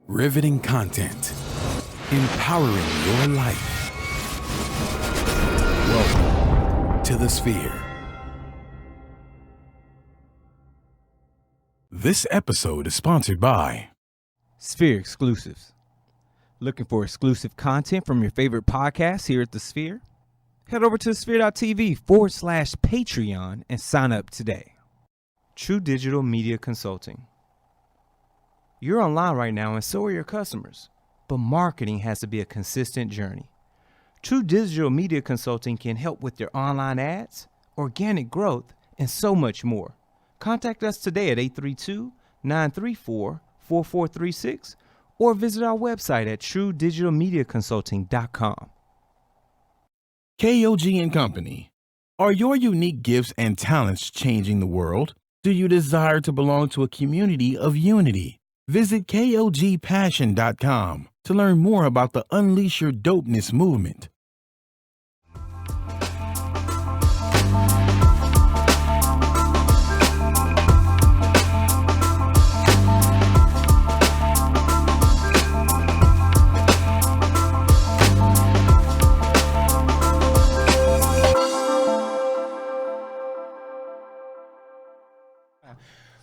Riveting content. Empowering your life. Welcome to the Sphere. This episode is sponsored by Sphere Exclusives. Looking for exclusive content from your favorite podcasts here at the Sphere? Head over to sphere.tv/Patreon and sign up today. True Digital Media Consulting. You're online right now and so are your customers, but marketing has to be a consistent journey. True Digital Media Consulting can help with your online ads, organic growth, and so much more. Contact us today at 832-934-4436 or visit our website at truedigitalmediaconsulting.com. KOG and Company. Are your unique gifts and talents changing the world? Do you desire to belong to a community of unity? Visit KOGpassion.com to learn more about the Unleash Your Dopeness movement.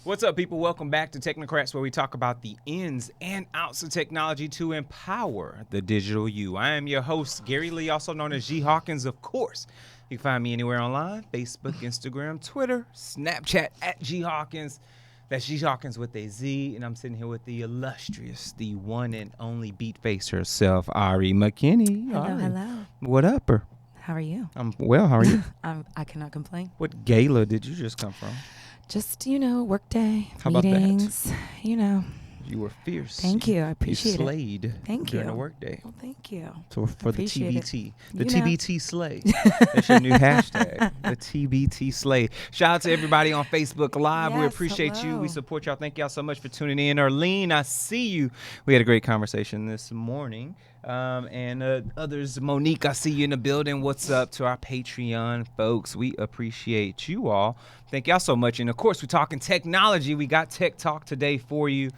What's up, people? Welcome back to Technocrats, where we talk about the ins and outs of technology to empower the digital you. I am your host, Gary Lee, also known as G Hawkins, of course. You can find me anywhere online: Facebook, Instagram, Twitter, Snapchat at G Hawkins. That's G Hawkins with a Z, and I'm sitting here with the illustrious, the one and only beat face herself, Ari McKinney. Hello, Ari. hello. What up, her? How are you? I'm well. How are you? I cannot complain. What gala did you just come from? Just, work day, How about that? meetings, You were fierce. Thank you. I appreciate you it. slayed Thank during you. the workday. Well, thank you. So for the Appreciate it. TBT, the You know. TBT slay. That's your new hashtag, the TBT slay. Shout out to everybody on Facebook Live. We Yes, appreciate you. hello. We support y'all. Thank y'all so much for tuning in. Arlene, I see you. We had a great conversation this morning. And others, Monique, I see you in the building. What's up to our Patreon folks? We appreciate you all. Thank y'all so much. And of course, we're talking technology. We got Tech Talk today for you.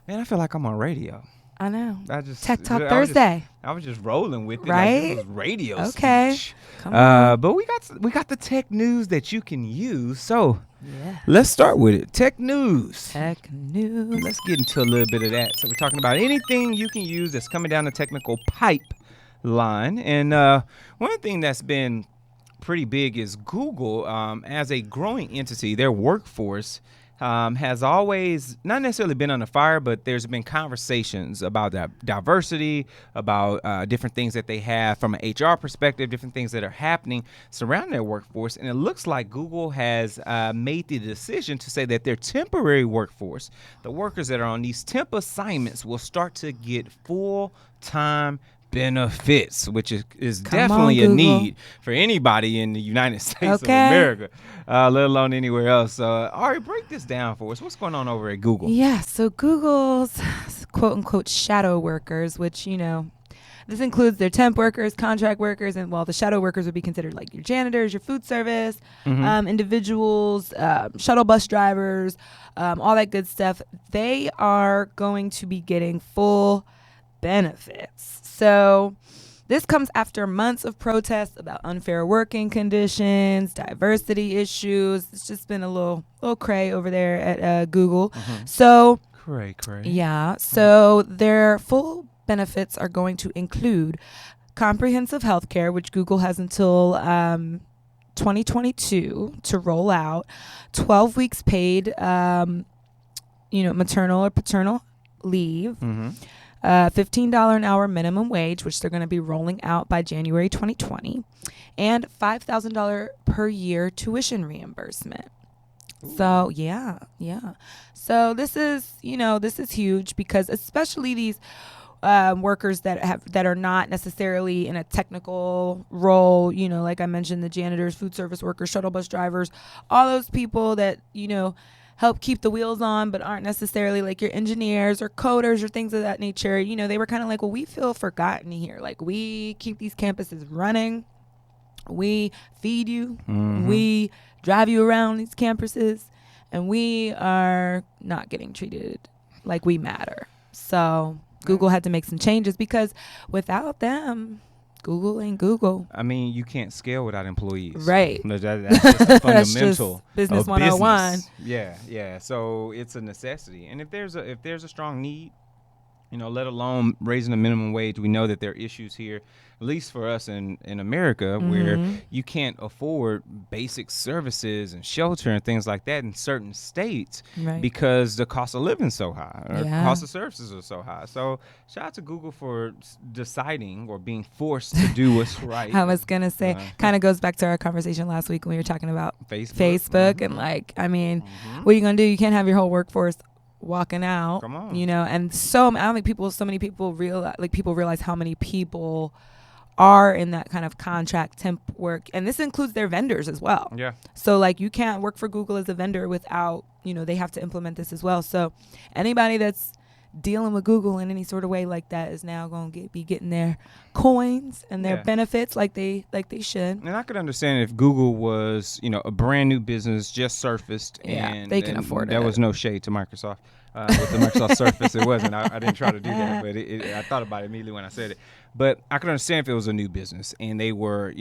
Man, I feel like I'm on radio. I know. Tech Talk I was Thursday. I was just rolling with it. Right? Like it was radio Okay. speech. Come on. But we got the tech news that you can use. So Yeah. let's start with it. Tech news. Tech news. Let's get into a little bit of that. So we're talking about anything you can use that's coming down the technical pipeline. And one thing that's been pretty big is Google, as a growing entity, their workforce has always not necessarily been under fire, but there's been conversations about diversity, about different things that they have from an HR perspective, different things that are happening surrounding their workforce. And it looks like Google has made the decision to say that their temporary workforce, the workers that are on these temp assignments, will start to get full-time benefits, which is definitely a need for anybody in the United States of America, let alone anywhere else. Ari, break this down for us. What's going on over at Google? Yeah, so Google's quote-unquote shadow workers, which, this includes their temp workers, contract workers, and the shadow workers would be considered like your janitors, your food service, individuals, shuttle bus drivers, all that good stuff. They are going to be getting full benefits. So this comes after months of protests about unfair working conditions, diversity issues. It's just been a little cray over there at Google. So Cray. yeah, so their full benefits are going to include comprehensive health care, which Google has until 2022 to roll out, 12 weeks paid maternal or paternal leave, $15 an hour minimum wage, which they're going to be rolling out by January 2020, and $5,000 per year tuition reimbursement. Ooh. So yeah. So this is huge, because especially these workers that are not necessarily in a technical role, like I mentioned, the janitors, food service workers, shuttle bus drivers, all those people that help keep the wheels on, but aren't necessarily like your engineers or coders or things of that nature. They were kind of like, well, we feel forgotten here. Like, we keep these campuses running. We feed you. We drive you around these campuses, and we are not getting treated like we matter. So Google had to make some changes because without them, Google ain't Google. I mean, you can't scale without employees. Right. That's just a That's fundamental just business of 101. business. Yeah. So it's a necessity. And if there's a strong need, let alone raising the minimum wage, we know that there are issues here, at least for us in America, where you can't afford basic services and shelter and things like that in certain states because the cost of living is so high, or the cost of services are so high. So shout out to Google for deciding or being forced to do what's right. I was going to say, kind of goes back to our conversation last week when we were talking about Facebook and what are you going to do? You can't have your whole workforce walking out. Come on. And I don't think so many people realize how many people are in that kind of contract temp work, and this includes their vendors as well. Yeah. So you can't work for Google as a vendor without, they have to implement this as well. So anybody that's dealing with Google in any sort of way like that is now going to be getting their coins and their benefits like they should. And I could understand if Google was, a brand new business just surfaced, and they can afford it. There was no shade to Microsoft with the Microsoft Surface. It wasn't. I didn't try to do that, but I thought about it immediately when I said it. But I could understand if it was a new business and they were,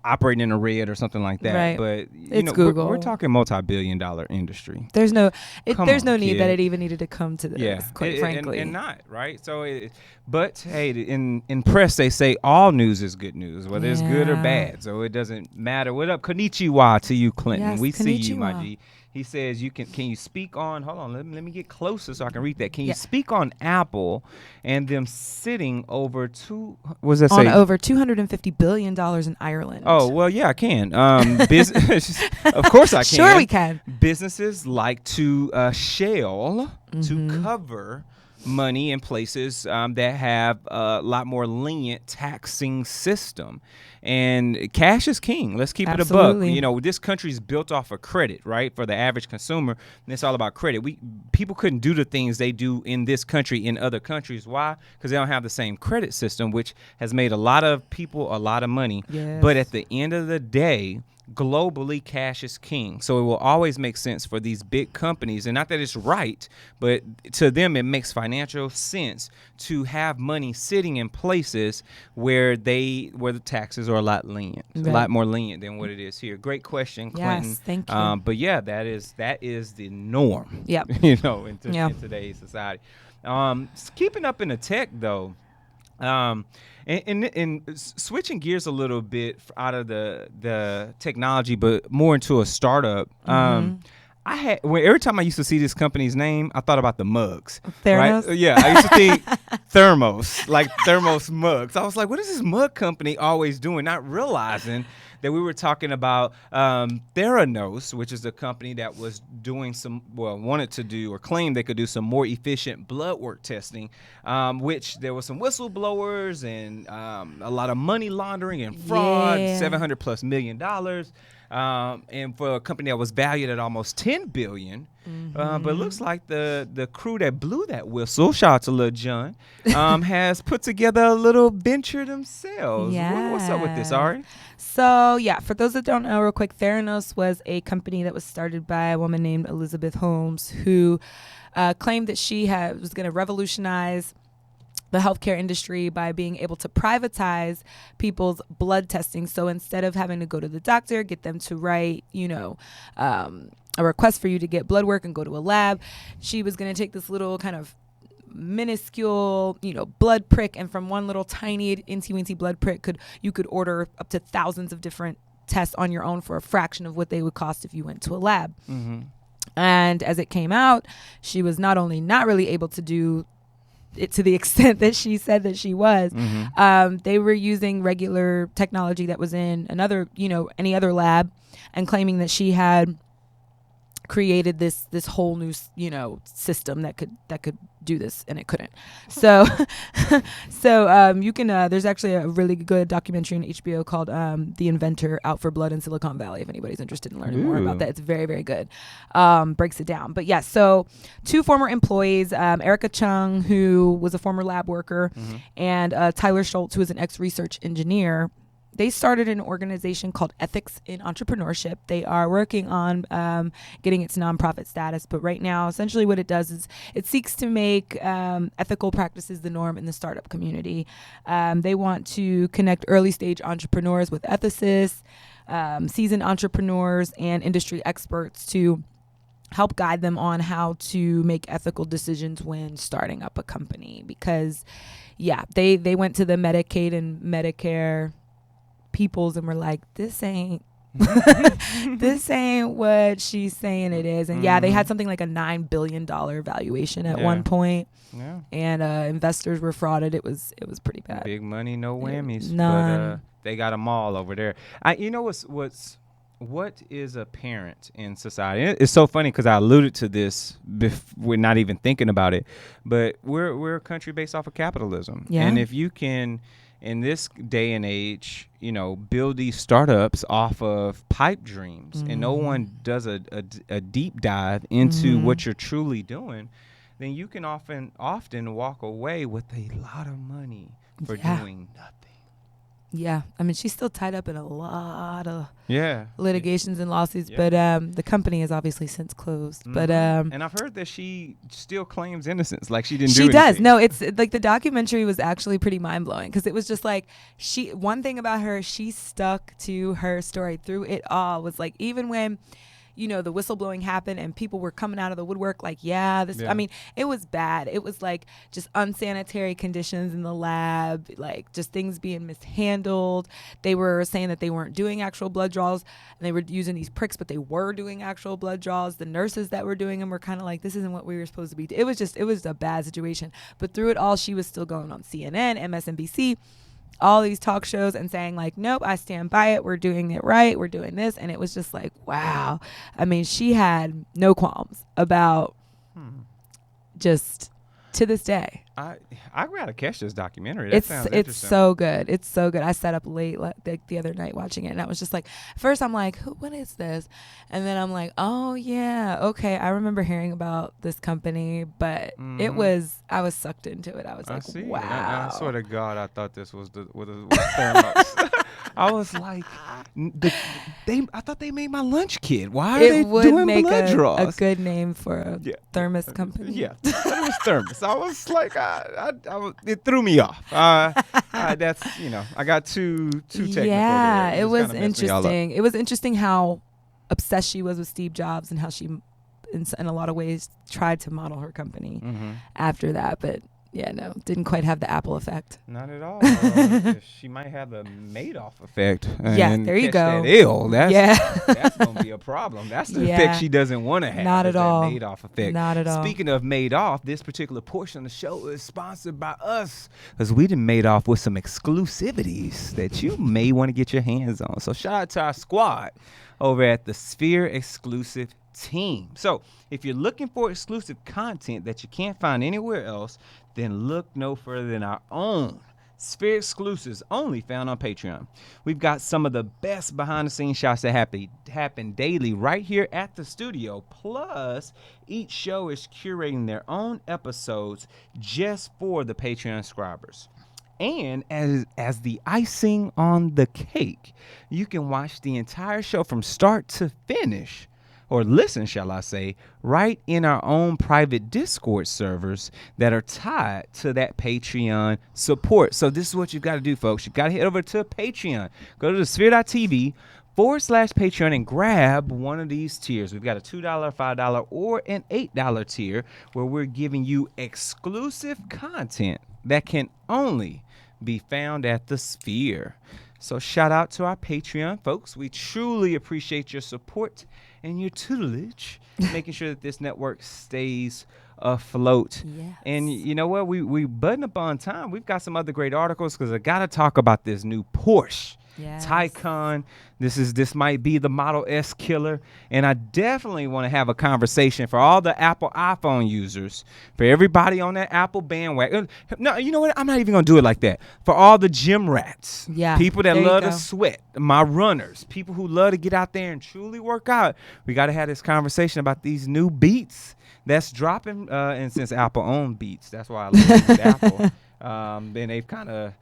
operating in the red or something like that. Right. But it's Google. We're talking multi-billion-dollar industry. There's no on, need that it even needed to come to this. Quite frankly, and not right. So, but hey, in press they say all news is good news, whether it's good or bad. So it doesn't matter. What up, konnichiwa to you, Clinton? Yes, we see you, konnichiwa. my G. He says can you speak on, hold on, let me get closer so I can read that. Can you speak on Apple and them sitting over over $250 billion in Ireland? Oh, well, yeah, I can. Of course I can. Sure we can. Businesses like to shell to cover money in places that have a lot more lenient taxing system. And cash is king. Let's keep Absolutely. it a buck. This country's built off of credit, right? For the average consumer, and it's all about credit. People couldn't do the things they do in this country in other countries. Why? Because they don't have the same credit system, which has made a lot of people a lot of money. Yes. But at the end of the day, globally, cash is king. So it will always make sense for these big companies, and not that it's right, but to them it makes financial sense to have money sitting in places where the taxes are a lot lenient, a lot more lenient than what it is here. Great question, Clinton. Yes, thank you. But yeah, that is the norm. Yep. In today's society. Keeping up in the tech though. And switching gears a little bit out of the technology, but more into a startup. Every time I used to see this company's name, I thought about the mugs. Theranos? Right? Yeah, I used to think Thermos, like Thermos mugs. I was like, what is this mug company always doing? Not realizing that we were talking about Theranos, which is the company that was doing wanted to do or claimed they could do some more efficient blood work testing, which there was some whistleblowers and a lot of money laundering and fraud, $700+ million. And for a company that was valued at almost $10 billion. But it looks like the crew that blew that whistle, shout out to Lil Jon, has put together a little venture themselves. What's up with this, Ari? So, for those that don't know, real quick, Theranos was a company that was started by a woman named Elizabeth Holmes, who claimed that she was going to revolutionize the healthcare industry by being able to privatize people's blood testing. So instead of having to go to the doctor, get them to write, a request for you to get blood work and go to a lab, she was going to take this little kind of minuscule, blood prick, and from one little tiny incy-wincy blood prick, you could order up to thousands of different tests on your own for a fraction of what they would cost if you went to a lab. And as it came out, she was not only not really able to do it to the extent that she said that she was. They were using regular technology that was in any other lab, and claiming that she had created this whole new system that could do this, and it couldn't. So you can there's actually a really good documentary on HBO called The Inventor, out for blood in Silicon Valley, if anybody's interested in learning more about that. It's very, very good. Breaks it down. But so two former employees, Erica Chung, who was a former lab worker, and Tyler Schultz, who was an ex-research engineer, they started an organization called Ethics in Entrepreneurship. They are working on getting its nonprofit status, but right now, essentially what it does is it seeks to make ethical practices the norm in the startup community. They want to connect early stage entrepreneurs with ethicists, seasoned entrepreneurs, and industry experts to help guide them on how to make ethical decisions when starting up a company. Because, they went to the Medicaid and Medicare peoples and were like, this ain't what she's saying it is. And they had something like a $9 billion valuation at one point. Yeah. And investors were frauded. It was pretty bad. Big money, no whammies. None. But they got them all over there. What is apparent in society? It's so funny because I alluded to this we're not even thinking about it, but we're a country based off of capitalism. Yeah. And if you can, in this day and age, build these startups off of pipe dreams, and no one does a deep dive into what you're truly doing, then you can often walk away with a lot of money for doing nothing. Yeah, I mean, she's still tied up in a lot of litigations and lawsuits, but the company has obviously since closed. But and I've heard that she still claims innocence, like she didn't do anything. She does. No, it's like the documentary was actually pretty mind blowing because it was just like one thing about her, she stuck to her story through it all. Was like even when the whistleblowing happened and people were coming out of the woodwork like, I mean, it was bad. It was like just unsanitary conditions in the lab, like just things being mishandled. They were saying that they weren't doing actual blood draws and they were using these pricks, but they were doing actual blood draws. The nurses that were doing them were kind of like, this isn't what we were supposed to be. It was a bad situation. But through it all, she was still going on CNN, MSNBC, all these talk shows and saying like, nope, I stand by it. We're doing it right. We're doing this. And it was just like, wow. I mean, she had no qualms about just to this day. I gotta catch this documentary. That sounds it's so good. It's so good. I sat up late the other night watching it, and I was just like, first I'm like, what is this? And then I'm like, oh yeah, okay, I remember hearing about this company, but I was sucked into it. I was like, wow. I swear to God, I thought this was with Theranos. I was like, I thought they made my lunch kit. Why are they doing blood draws? A good name for a thermos company. Yeah, it was Thermos. I was like, it threw me off. That's I got too technical. Yeah, there. It was interesting. It was interesting how obsessed she was with Steve Jobs and how she, in a lot of ways, tried to model her company after that, but. Yeah, no, didn't quite have the Apple effect. Not at all. She might have the Madoff effect. Yeah, there you go. That's going to be a problem. That's the effect she doesn't want to have. Not at all. That Madoff effect. Not at all. Speaking of Madoff, this particular portion of the show is sponsored by us because we done made off with some exclusivities that you may want to get your hands on. So shout out to our squad over at the Sphere Exclusive team. So if you're looking for exclusive content that you can't find anywhere else, then look no further than our own Sphere exclusives, only found on Patreon. We've got some of the best behind the scenes shots that happen daily right here at the studio. Plus, each show is curating their own episodes just for the Patreon subscribers. And as the icing on the cake, you can watch the entire show from start to finish, or listen, shall I say, right in our own private Discord servers that are tied to that Patreon support. So this is what you've got to do, folks. You've got to head over to Patreon. Go to thesphere.tv/Patreon and grab one of these tiers. We've got a $2, $5, or an $8 tier where we're giving you exclusive content that can only be found at the Sphere. So shout out to our Patreon folks. We truly appreciate your support and your tutelage, making sure that this network stays afloat. Yes. And you know what? We button up on time. We've got some other great articles because I got to talk about this new Porsche Taycan. This might be the Model S killer, and I definitely want to have a conversation for all the Apple iPhone users, for everybody on that Apple bandwagon. No, you know what? I'm not even gonna do it like that. For all the gym rats, people that love to sweat, my runners, people who love to get out there and truly work out. We got to have this conversation about these new Beats that's dropping. And since Apple owned Beats, that's why I love Apple. Then they've kind of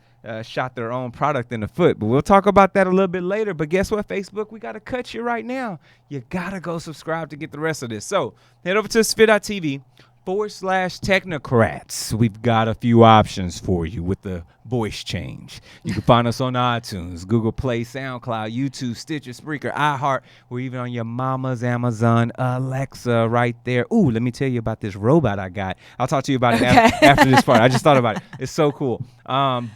shot their own product in the foot. But we'll talk about that a little bit later. But guess what, Facebook? We got to cut you right now. You got to go subscribe to get the rest of this. So head over to sphere.tv/Technocrats. We've got a few options for you with the voice change. You can find us on iTunes, Google Play, SoundCloud, YouTube, Stitcher, Spreaker, iHeart. We're even on your mama's Amazon Alexa right there. Ooh, let me tell you about this robot I got. I'll talk to you about it after this part. I just thought about it. It's so cool. And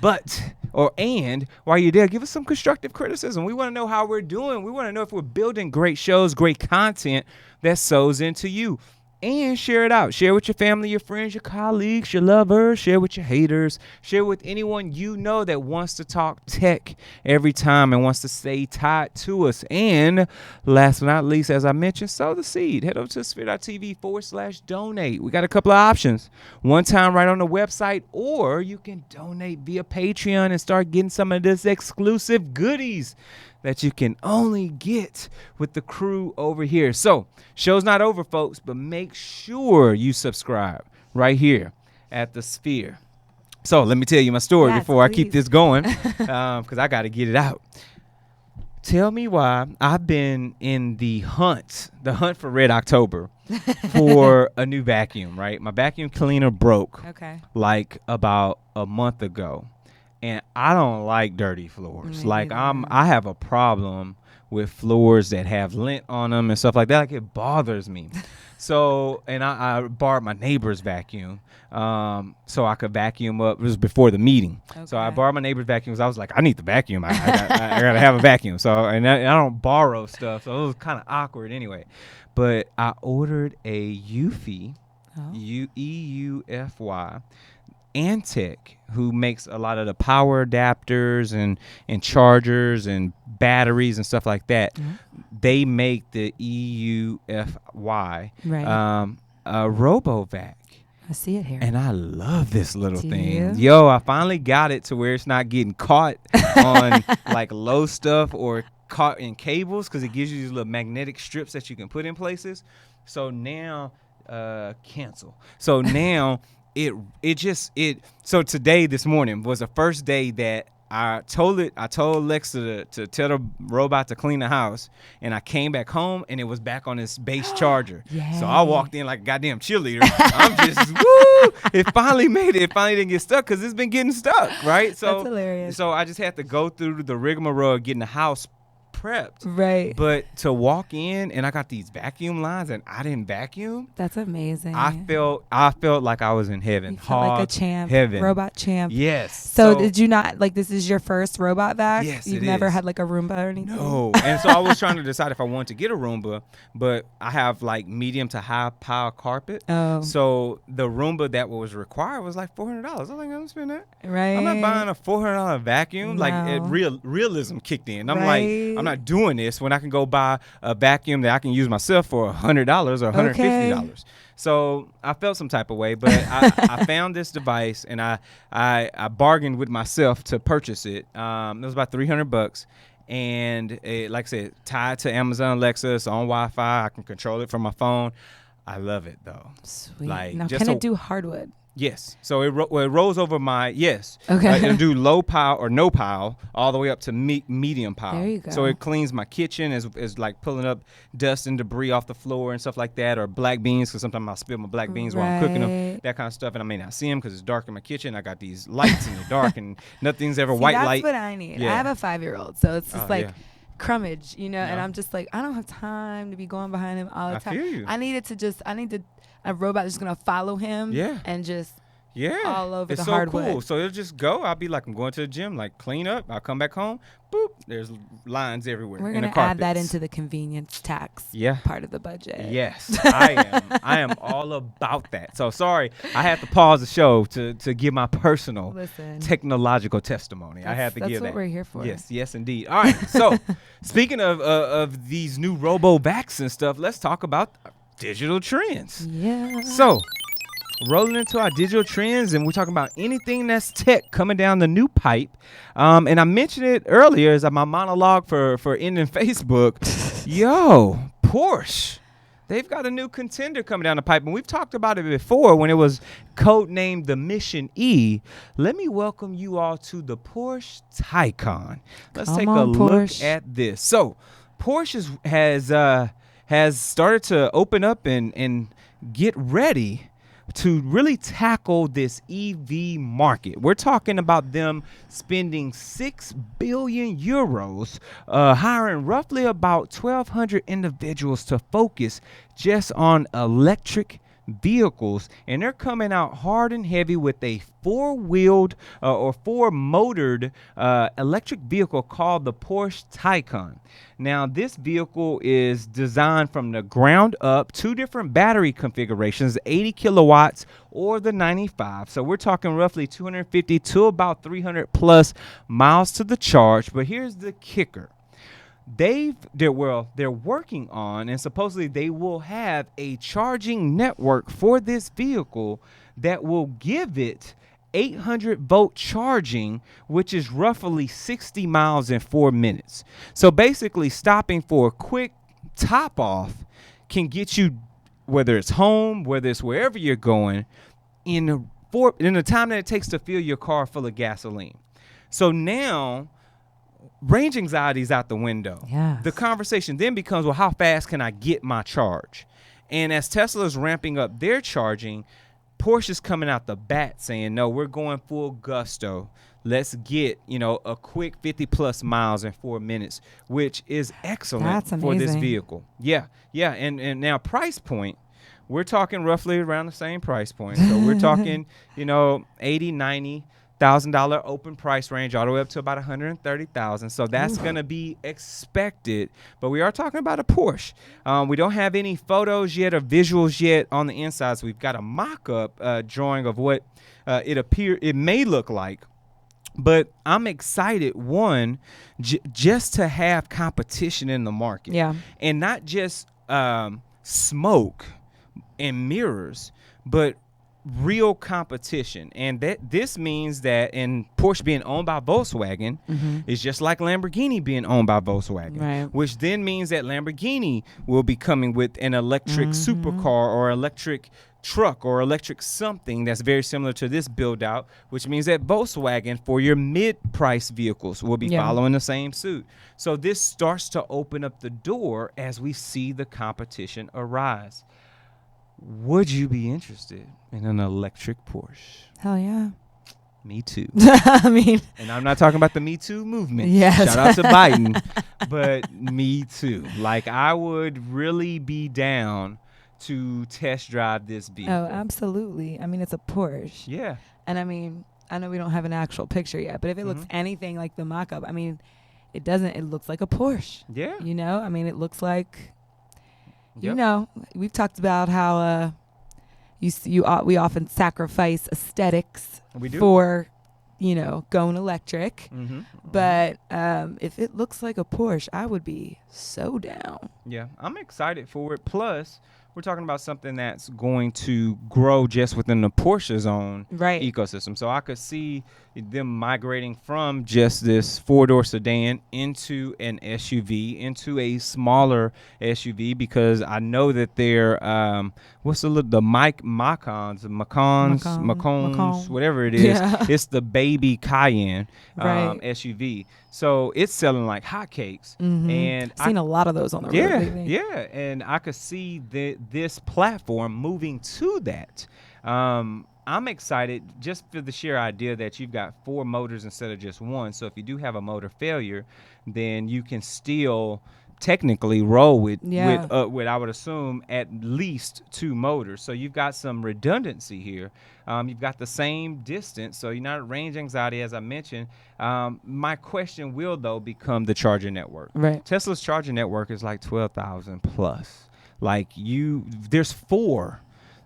while you're there, give us some constructive criticism. We want to know how we're doing. We want to know if we're building great shows, great content that sows into you. And share it out. Share with your family, your friends, your colleagues, your lovers. Share with your haters. Share with anyone you know that wants to talk tech every time and wants to stay tied to us. And last but not least, as I mentioned, sow the seed. Head over to sphere.tv/donate. We got a couple of options. One time right on the website, or you can donate via Patreon and start getting some of this exclusive goodies that you can only get with the crew over here. So, show's not over, folks, but make sure you subscribe right here at the Sphere. So, let me tell you my story before I keep this going, because I got to get it out. Tell me why I've been in the hunt for Red October for a new vacuum, right? My vacuum cleaner broke like about a month ago. And I don't like dirty floors. I have a problem with floors that have lint on them and stuff like that. Like, it bothers me. So, and I borrowed my neighbor's vacuum so I could vacuum up. It was before the meeting. So I borrowed my neighbor's vacuum because I was like, I need the vacuum. I got to have a vacuum. So, and I don't borrow stuff. So it was kind of awkward anyway. But I ordered a Eufy, EUFY, Antec, who makes a lot of the power adapters and chargers and batteries and stuff like that. They make the EUFY RoboVac. I see it here. And I love this little thing. Yo, I finally got it to where it's not getting caught on like low stuff or caught in cables, because it gives you these little magnetic strips that you can put in places. So now, cancel. So now... So today, this morning, was the first day that I told Alexa to tell the robot to clean the house, and I came back home and it was back on its base charger. So I walked in like a goddamn cheerleader. I'm just, woo! It finally made it. It finally didn't get stuck because it's been getting stuck, right? So that's hilarious. So I just had to go through the rigmarole of getting the house prepped, right? But to walk in and I got these vacuum lines and I didn't vacuum. That's amazing. I felt like I was in heaven. You felt like a champ, heaven, robot champ. Yes. So did you not this is your first robot vac? Yes, You've never had like a Roomba or anything? No. And so I was trying to decide if I wanted to get a Roomba, but I have like medium to high power carpet. Oh. So the Roomba that was required was like $400. I was like, I'm gonna spend that. Right. I'm not buying a $400 vacuum. No. Like realism kicked in. I'm like, I'm not doing this when I can go buy a vacuum that I can use myself for $100 or $150. So I felt some type of way, but I found this device and I bargained with myself to purchase it. It was about $300, and it, like I said, tied to Amazon Alexa. It's on Wi-Fi. I can control it from my phone. I love it though. Sweet. Like, now, can it do hardwood? Yes. So it rolls over my, yes. Okay. It'll do low power or no power all the way up to medium power. There you go. So it cleans my kitchen, is like pulling up dust and debris off the floor and stuff like that, or black beans, because sometimes I'll spill my black beans while I'm cooking them, that kind of stuff. And I may not see them because it's dark in my kitchen. I got these lights in the dark and nothing's ever white light. That's what I need. Yeah. I have a 5-year-old, so it's just crummage, and I'm just like, I don't have time to be going behind him all the time. I feel you. I need a robot that's going to follow him and just all over it's the so hardwood. Cool. So it'll just go. I'll be like, I'm going to the gym, like clean up. I'll come back home. Boop. There's lines everywhere. We're going to add that into the convenience tax part of the budget. Yes, I am all about that. So sorry, I had to pause the show to give my personal technological testimony. I had to give that. That's what we're here for. Yes, indeed. All right. So speaking of these new RoboVacs and stuff, let's talk about digital trends. Yeah. So, rolling into our digital trends, and we're talking about anything that's tech coming down the new pipe. And I mentioned it earlier as my monologue for ending Facebook. Yo, Porsche. they've got a new contender coming down the pipe, and we've talked about it before when it was codenamed the Mission E. Let me welcome you all to the Porsche Taycan. Let's take a look at this. So, Porsche has started to open up and get ready to really tackle this EV market. We're talking about them spending 6 billion euros, hiring roughly about 1,200 individuals to focus just on electric vehicles, and they're coming out hard and heavy with a four-wheeled or four-motored electric vehicle called the Porsche Taycan. Now, this vehicle is designed from the ground up, 2 different battery configurations, 80 kilowatts or the 95. So we're talking roughly 250 to about 300 plus miles to the charge. But here's the kicker. They're working on, and supposedly they will have a charging network for this vehicle that will give it 800-volt charging, which is roughly 60 miles in 4 minutes. So basically, stopping for a quick top off can get you, whether it's home, whether it's wherever you're going, in the time that it takes to fill your car full of gasoline. So now, range anxiety is out the window. Yes. The conversation then becomes, well, how fast can I get my charge? And as Tesla's ramping up their charging, Porsche's coming out the bat saying, no, we're going full gusto. Let's get, a quick 50 plus miles in 4 minutes, which is excellent for this vehicle. Yeah. And now price point, we're talking roughly around the same price point. So we're talking, $80,000, $90,000 open price range all the way up to about $130,000. So that's going to be expected. But we are talking about a Porsche. We don't have any photos yet or visuals yet on the inside. So we've got a mock-up drawing of what it may look like. But I'm excited, one, just to have competition in the market. Yeah. And not just smoke and mirrors, but real competition. And this means that, and Porsche being owned by Volkswagen is just like Lamborghini being owned by Volkswagen, right, which then means that Lamborghini will be coming with an electric supercar or electric truck or electric something that's very similar to this build out, which means that Volkswagen for your mid-price vehicles will be following the same suit. So this starts to open up the door as we see the competition arise. Would you be interested in an electric Porsche? Hell yeah. Me too. I mean, and I'm not talking about the Me Too movement. Yes. Shout out to Biden. But me too. Like, I would really be down to test drive this vehicle. Oh, absolutely. I mean, it's a Porsche. Yeah. And I mean, I know we don't have an actual picture yet, but if it looks anything like the mock-up, I mean, it looks like a Porsche. Yeah. I mean, it looks like, we've talked about how we often sacrifice aesthetics for, going electric. But if it looks like a Porsche, I would be so down. Yeah, I'm excited for it. Plus, we're talking about something that's going to grow just within the Porsche's own ecosystem. So I could see them migrating from just this four-door sedan into an SUV, into a smaller SUV, because I know that they're Macans, whatever it is. Yeah. It's the baby Cayenne SUV. So it's selling like hotcakes. And I've seen a lot of those on the road lately. Yeah, and I could see this platform moving to that. I'm excited just for the sheer idea that you've got 4 motors instead of just one. So if you do have a motor failure, then you can still technically roll with I would assume at least 2 motors. So you've got some redundancy here. You've got the same distance, so you're not at range anxiety, as I mentioned. My question will, though, become the charger network. Right. Tesla's charger network is like 12,000 plus. Like there's 4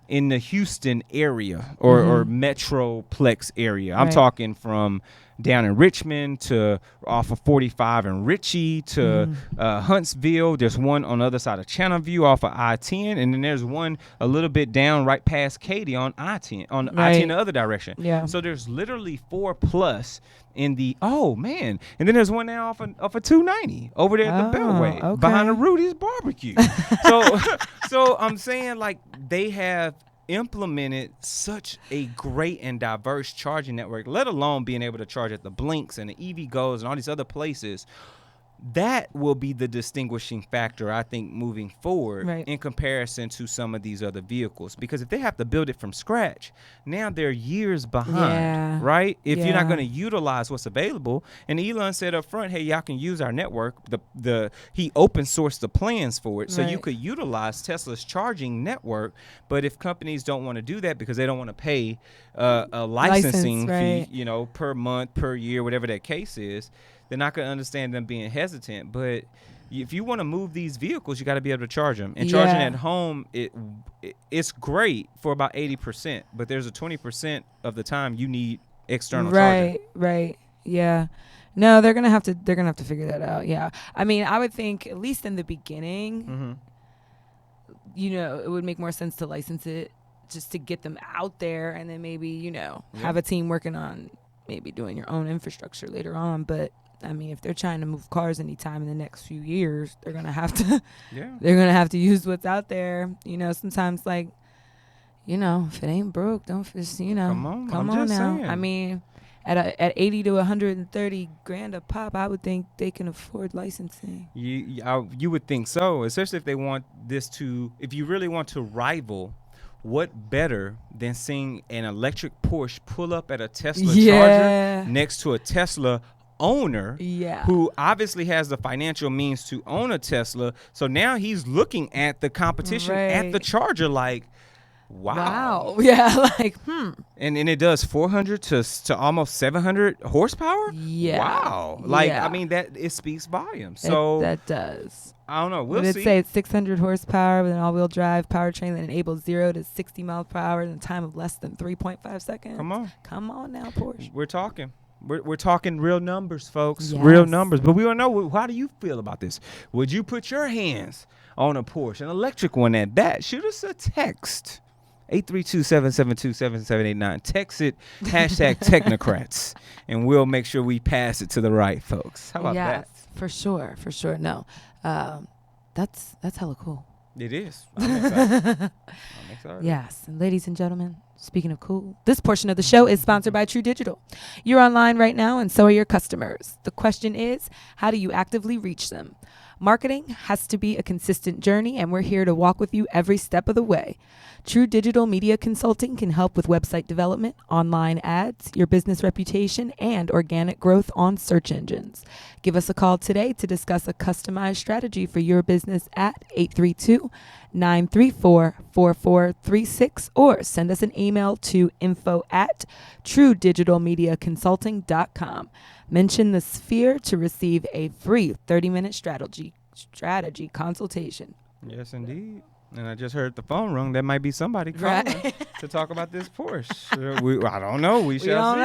in the Houston area or Metroplex area. I'm talking from down in Richmond to off of 45 in Ritchie to Huntsville. There's one on the other side of Channelview off of I-10, and then there's one a little bit down right past Katy on I-10, I-10 the other direction. Yeah. So there's literally 4+ in the and then there's one now off of 290 over there at the Beltway behind the Rudy's Barbecue. so I'm saying, like, they have implemented such a great and diverse charging network, let alone being able to charge at the Blinks and the EVGos and all these other places. That will be the distinguishing factor, I think, moving forward in comparison to some of these other vehicles. Because if they have to build it from scratch, now they're years behind, right? If you're not going to utilize what's available. And Elon said up front, hey, y'all can use our network. He open sourced the plans for it. So you could utilize Tesla's charging network. But if companies don't want to do that because they don't want to pay a licensing fee, per month, per year, whatever that case is, they're not going to understand them being hesitant. But if you want to move these vehicles, you got to be able to charge them. And charging at home, it's great for about 80%. But there's a 20% of the time you need external charging. Right. Yeah. No, they're gonna have to figure that out. Yeah. I mean, I would think at least in the beginning, it would make more sense to license it just to get them out there, and then maybe have a team working on maybe doing your own infrastructure later on. But I mean, if they're trying to move cars anytime in the next few years, they're gonna have to. They're gonna have to use what's out there. Sometimes if it ain't broke, don't just Come on now. saying. I mean, at 80 to 130 grand a pop, I would think they can afford licensing. You would think so, especially if they want this to. If you really want to rival. What better than seeing an electric Porsche pull up at a Tesla charger next to a Tesla owner who obviously has the financial means to own a Tesla? So now he's looking at the competition at the charger like, wow. Yeah, And it does 400 to almost 700 horsepower? Yeah. Wow. I mean, that it speaks volumes. So that does. I don't know. We'll see. It say it's 600 horsepower with an all-wheel drive powertrain that enables 0 to 60 miles per hour in a time of less than 3.5 seconds. Come on now, Porsche. We're talking. We're talking real numbers, folks. Yes. Real numbers. But we don't know. How do you feel about this? Would you put your hands on a Porsche, an electric one at that? Shoot us a text. 832-772-7789. Text it, #Technocrats, and we'll make sure we pass it to the right folks. How about that? For sure. No. That's hella cool. It is. I'm excited. Yes. And ladies and gentlemen, speaking of cool, this portion of the show is sponsored by True Digital. You're online right now, and so are your customers. The question is, how do you actively reach them? Marketing has to be a consistent journey, and we're here to walk with you every step of the way. True Digital Media Consulting can help with website development, online ads, your business reputation, and organic growth on search engines. Give us a call today to discuss a customized strategy for your business at 832-934-4436 or send us an email to info@truedigitalmediaconsulting.com. Mention the Sphere to receive a free 30-minute strategy consultation. Yes, indeed. And I just heard the phone rung. That might be somebody calling to talk about this Porsche. I don't know. We shall see.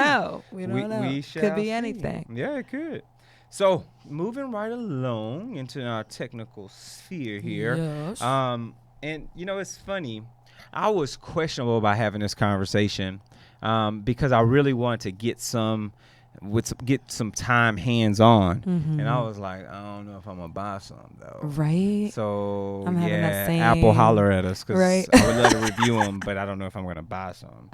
We don't know. We shall could be see. anything. Yeah, it could. So moving right along into our technical sphere here. Yes. And it's funny. I was questionable about having this conversation because I really wanted to get some time hands on, and I was like, I don't know if I'm gonna buy some though. Right. So I'm having that same. Apple holler at us because Right. I would love to review them, but I don't know if I'm gonna buy some.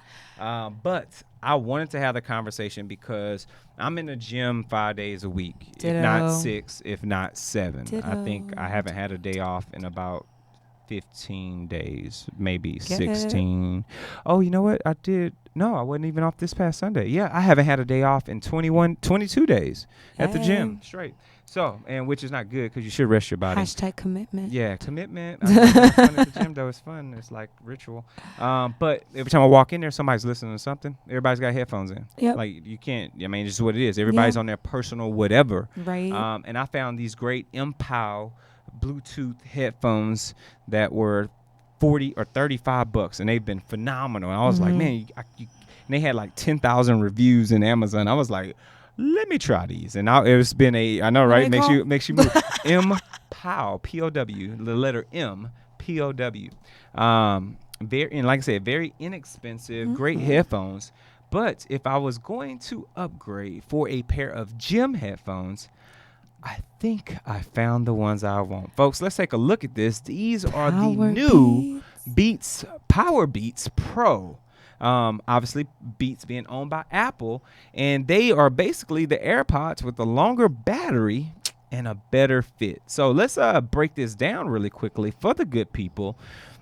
But I wanted to have the conversation because I'm in the gym 5 days a week, Ditto. if not 6, if not 7. I Ditto. think I haven't had a day off in about 15 days, maybe Get 16. Oh, you know what? I did. No, I wasn't even off this past Sunday. Yeah, I haven't had a day off in 22 days at the gym straight. So, and which is not good because you should rest your body. #commitment. Yeah, commitment. It's fun at the gym, though. It's fun. It's like ritual. But every time I walk in there, somebody's listening to something. Everybody's got headphones in. Yep. Like, you can't. I mean, it's just what it is. Everybody's on their personal whatever. Right. And I found these great Impow Bluetooth headphones that were $40 or $35, and they've been phenomenal. And I was like, man, and they had like 10,000 reviews in Amazon. I was like, let me try these. And it's been I know, right? Makes you move. M-Pow, P-O-W, the letter M, P-O-W. And like I said, very inexpensive, great headphones. But if I was going to upgrade for a pair of gym headphones, I think I found the ones I want. Folks, let's take a look at this. These are the new Powerbeats Pro. Obviously, Beats being owned by Apple, and they are basically the AirPods with a longer battery and a better fit. So let's break this down really quickly for the good people.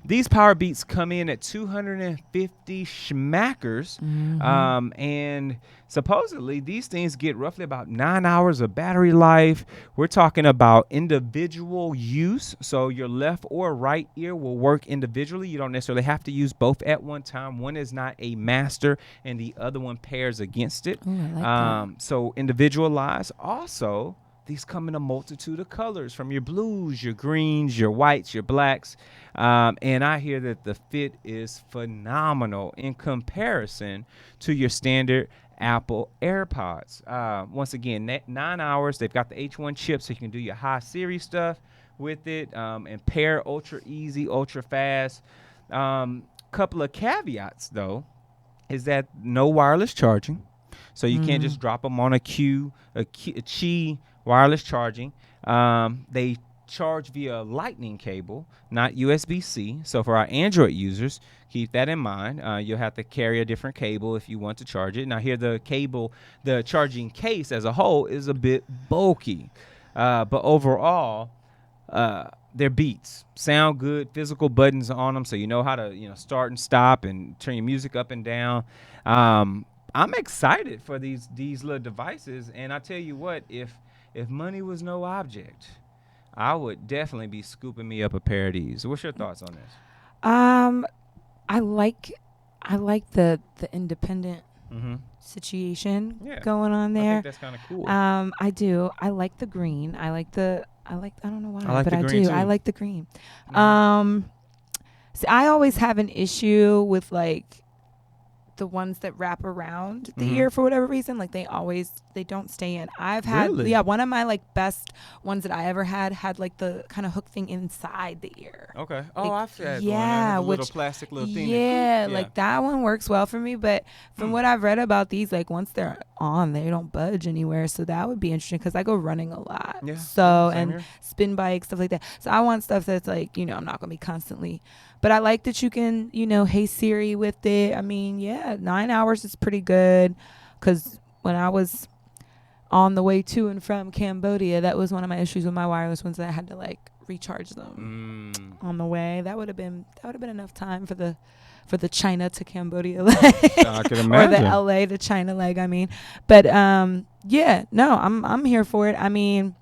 These Powerbeats come in at 250 schmackers, and supposedly these things get roughly about 9 hours of battery life. We're talking about individual use, so your left or right ear will work individually. You don't necessarily have to use both at one time. One is not a master, and the other one pairs against it. Ooh, I like that. So individualized. Also, these come in a multitude of colors, from your blues, your greens, your whites, your blacks. And I hear that the fit is phenomenal in comparison to your standard Apple AirPods. Once again, 9 hours. They've got the H1 chip, so you can do your high series stuff with it, and pair ultra easy, ultra fast. Couple of caveats, though, is that no wireless charging. So you can't just drop them on a Qi wireless charging. They charge via lightning cable, not USB-C. So for our Android users, keep that in mind. You'll have to carry a different cable if you want to charge it. Now here, the charging case as a whole is a bit bulky. But overall, they're Beats. Sound good, physical buttons on them, so you know how to start and stop and turn your music up and down. I'm excited for these little devices, and I tell you what, if money was no object, I would definitely be scooping me up a pair of these. What's your thoughts on this? I like the independent situation going on there. I think that's kind of cool. I do. I like the green. I don't know why, I like but the I green do. too. I like the green. See, I always have an issue with the ones that wrap around the ear for whatever reason. Like they don't stay in. I've had one of my best ones that I ever had the kind of hook thing inside the ear. Okay. I've had one. A little plastic little thing. Like that one works well for me. But from what I've read about these, once they're on, they don't budge anywhere. So that would be interesting because I go running a lot. Yeah. So Same and here. spin bikes, stuff like that. So I want stuff that's I'm not gonna be constantly. But I like that you can, hey Siri with it. I mean, 9 hours is pretty good. Because when I was on the way to and from Cambodia, that was one of my issues with my wireless ones, that I had to recharge them on the way. That would have been enough time for the China to Cambodia leg. I can imagine. Or the LA to China leg, I mean. But I'm here for it. I mean,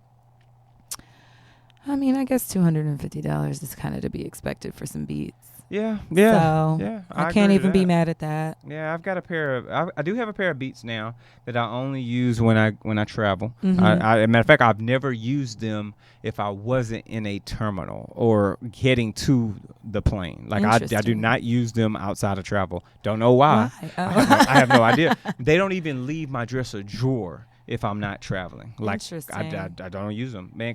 I guess $250 is kind of to be expected for some Beats. Yeah. So I can't even be mad at that. Yeah, I've got a pair of. I do have a pair of Beats now that I only use when I travel. Mm-hmm. As a matter of fact, I've never used them if I wasn't in a terminal or heading to the plane. I do not use them outside of travel. Don't know why. Oh. I have no idea. They don't even leave my dresser drawer if I'm not traveling. Interesting. I don't use them, man,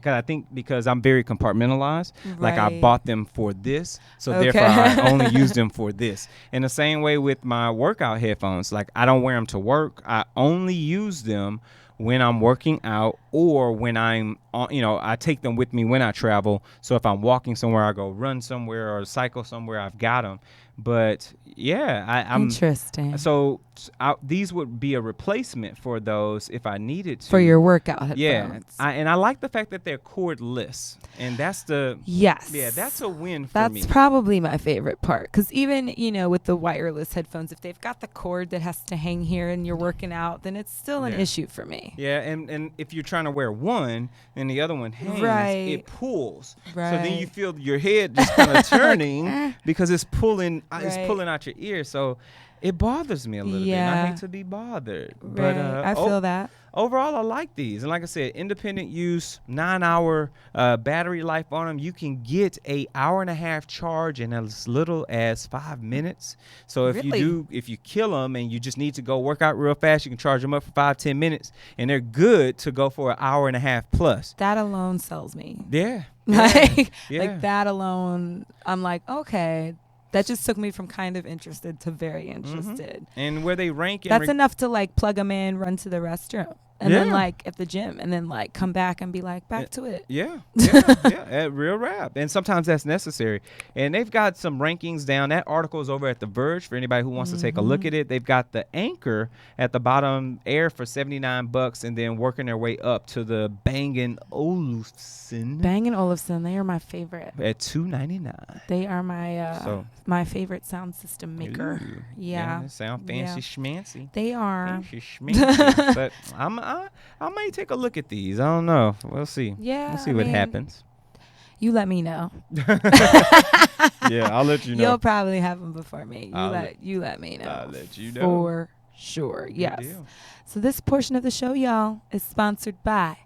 because I'm very compartmentalized. Right. I bought them for this, so therefore I only use them for this. In the same way with my workout headphones, I don't wear them to work. I only use them when I'm working out or when I'm on, I take them with me when I travel. So if I'm walking somewhere, I go run somewhere or cycle somewhere, I've got them. But I'm interesting. So these would be a replacement for those if I needed to. For your workout headphones. Yeah, and I like the fact that they're cordless, and that's that's a win for me. That's probably my favorite part, because even with the wireless headphones, if they've got the cord that has to hang here and you're working out, then it's still an issue for me. Yeah, and if you're trying to wear one and the other one hangs, it pulls. Right. So then you feel your head just kind of turning because it's pulling. It's pulling out your ear. So It bothers me a little bit. And I hate to be bothered. Right. But I feel that. overall, I like these. And like I said, independent use, 9-hour battery life on them. You can get a 1.5-hour charge in as little as 5 minutes. So if you kill them and you just need to go work out real fast, you can charge them up for 5-10 minutes, and they're good to go for an 1.5 hours plus. That alone sells me. Yeah. Like Yeah. that alone, I'm like, okay. That just took me from kind of interested to very interested. And where they rank, That's enough to like plug them in, run to the restroom, and then Yeah. like at the gym, and then like come back and be like back to it. Yeah, real rap. And sometimes that's necessary. And they've got some rankings down. That article is over at The Verge for anybody who wants to take a look at it. They've got the Anchor at the bottom, Air for $79, and then working their way up to the Bang & Olufsen Bang & Olufsen, they are my favorite. at $299. They are my favorite sound system maker. Ooh. Yeah. They sound fancy schmancy. They are. Fancy schmancy. But I might take a look at these. I don't know. We'll see. Yeah. We'll see what happens. You let me know. Yeah, I'll let you know. You'll probably have them before me. You let me know. I'll let you know. For sure. Good Yes. deal. So this portion of the show, y'all, is sponsored by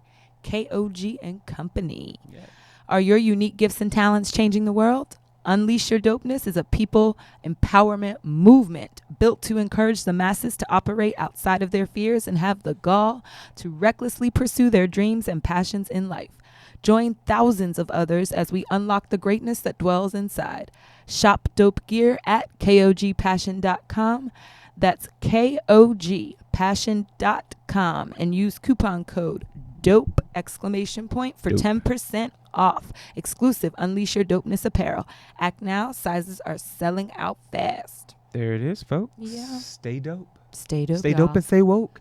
KOG and Company. Yeah. Are your unique gifts and talents changing the world? Unleash Your Dopeness is a people empowerment movement built to encourage the masses to operate outside of their fears and have the gall to recklessly pursue their dreams and passions in life. Join thousands of others as we unlock the greatness that dwells inside. Shop dope gear at kogpassion.com. That's kogpassion.com and use coupon code DOPE for 10% off. Exclusive Unleash Your Dopeness apparel. Act now. Sizes are selling out fast. There it is, folks. Yeah. Stay dope. Stay dope. Stay dope and stay woke.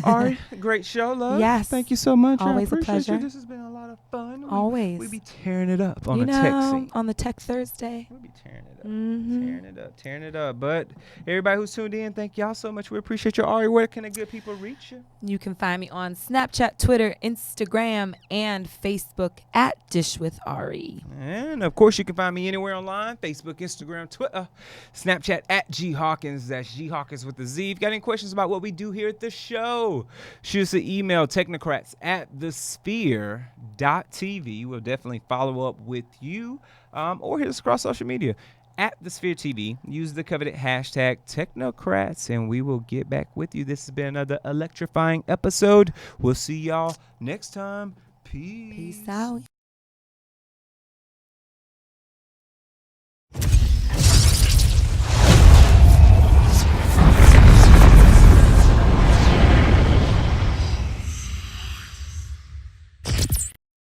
All right. Great show, love. Yes. Thank you so much. Always I a appreciate pleasure. You. This has been a lot of fun. Always. We be tearing it up on the tech scene. On the Tech Thursday. We'll be tearing it up. Mm-hmm. Tearing it up. But everybody who's tuned in, thank y'all so much. We appreciate you. Ari, where can the good people reach you? You can find me on Snapchat, Twitter, Instagram, and Facebook at Dish with Ari. And of course, you can find me anywhere online: Facebook, Instagram, Twitter, Snapchat at G Hawkins. That's G Hawkins with the Z. If you got any questions about what we do here at the show, shoot us an email: technocrats@thesphere.tv. We'll definitely follow up with you, or hit us across social media at the Sphere TV. Use the coveted hashtag Technocrats, and we will get back with you. This has been another electrifying episode. We'll see y'all next time. Peace. Peace out.